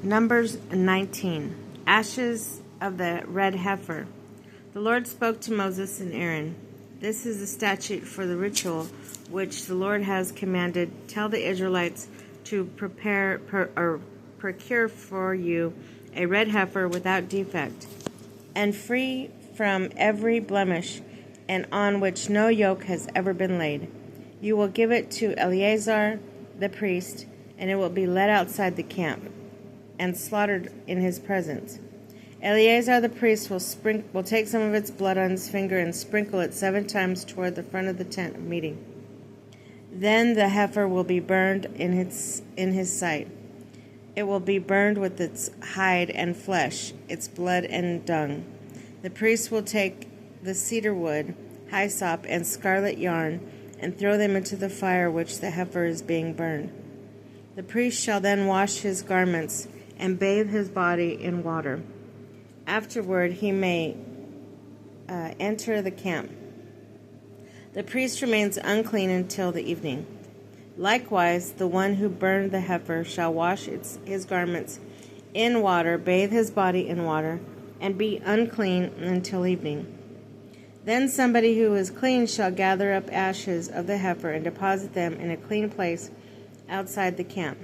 Numbers 19. Ashes of the red heifer. The Lord spoke to Moses and Aaron. This is the statute for the ritual which the Lord has commanded. Tell the Israelites to procure for you a red heifer without defect, and free from every blemish, and on which no yoke has ever been laid. You will give it to Eleazar the priest, and it will be led outside the camp and slaughtered in his presence. Eleazar the priest will take some of its blood on his finger and sprinkle it 7 times toward the front of the tent of meeting. Then the heifer will be burned in his sight. It will be burned with its hide and flesh, its blood and dung. The priest will take the cedar wood, hyssop, and scarlet yarn, and throw them into the fire which the heifer is being burned. The priest shall then wash his garments and bathe his body in water. Afterward he may enter the camp. The priest remains unclean until the evening. Likewise, the one who burned the heifer shall wash his garments in water, bathe his body in water, and be unclean until evening. Then somebody who is clean shall gather up ashes of the heifer and deposit them in a clean place outside the camp.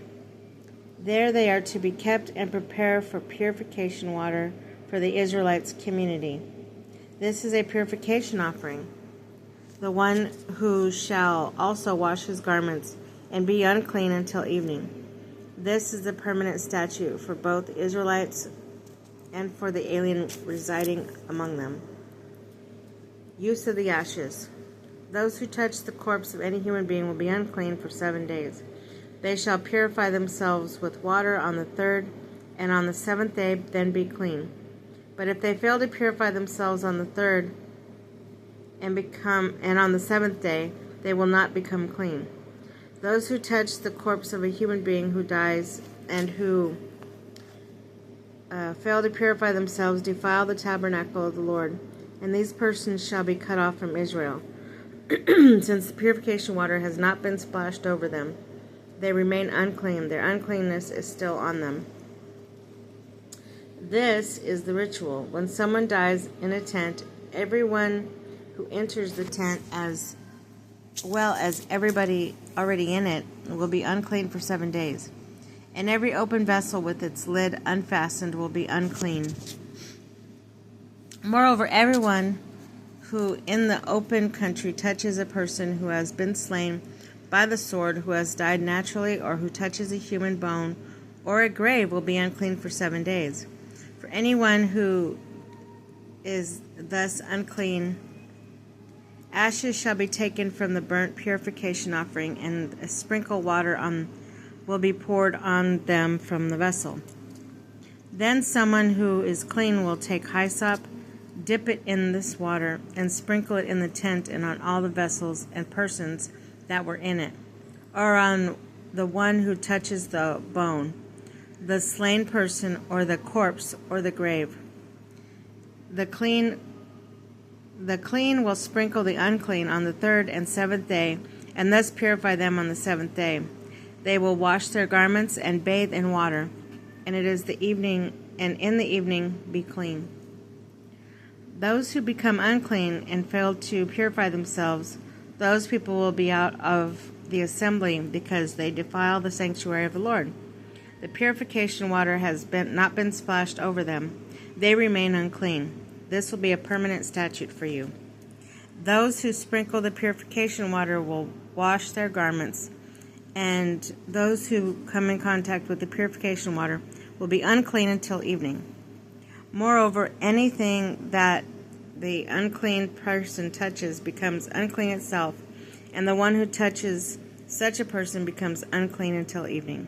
There they are to be kept and prepare for purification water for the Israelites' community. This is a purification offering. The one who shall also wash his garments and be unclean until evening. This is the permanent statute for both the Israelites and for the alien residing among them. Use of the ashes. Those who touch the corpse of any human being will be unclean for 7 days. They shall purify themselves with water on the 3rd, and on the 7th day then be clean. But if they fail to purify themselves on the 3rd and on the 7th day, they will not become clean. Those who touch the corpse of a human being who dies and who fail to purify themselves defile the tabernacle of the Lord, and these persons shall be cut off from Israel. Since the purification water has not been splashed over them, they remain unclean. Their uncleanness is still on them. This is the ritual. When someone dies in a tent, everyone who enters the tent, as well as everybody already in it, will be unclean for 7 days. And every open vessel with its lid unfastened will be unclean. Moreover, everyone who in the open country touches a person who has been slain by the sword, who has died naturally, or who touches a human bone or a grave will be unclean for 7 days. For anyone who is thus unclean, ashes shall be taken from the burnt purification offering, and a sprinkle water will be poured on them from the vessel. Then someone who is clean will take hyssop, dip it in this water, and sprinkle it in the tent and on all the vessels and persons that were in it, or on the one who touches the bone, the slain person, or the corpse, or the grave. The clean will sprinkle the unclean on the 3rd and 7th day, and thus purify them on the 7th day. They will wash their garments and bathe in water, and in the evening be clean. Those who become unclean and fail to purify themselves, those people will be out of the assembly because they defile the sanctuary of the Lord. The purification water has not been splashed over them. They remain unclean. This will be a permanent statute for you. Those who sprinkle the purification water will wash their garments, and those who come in contact with the purification water will be unclean until evening. Moreover, anything that the unclean person touches becomes unclean itself, and the one who touches such a person becomes unclean until evening.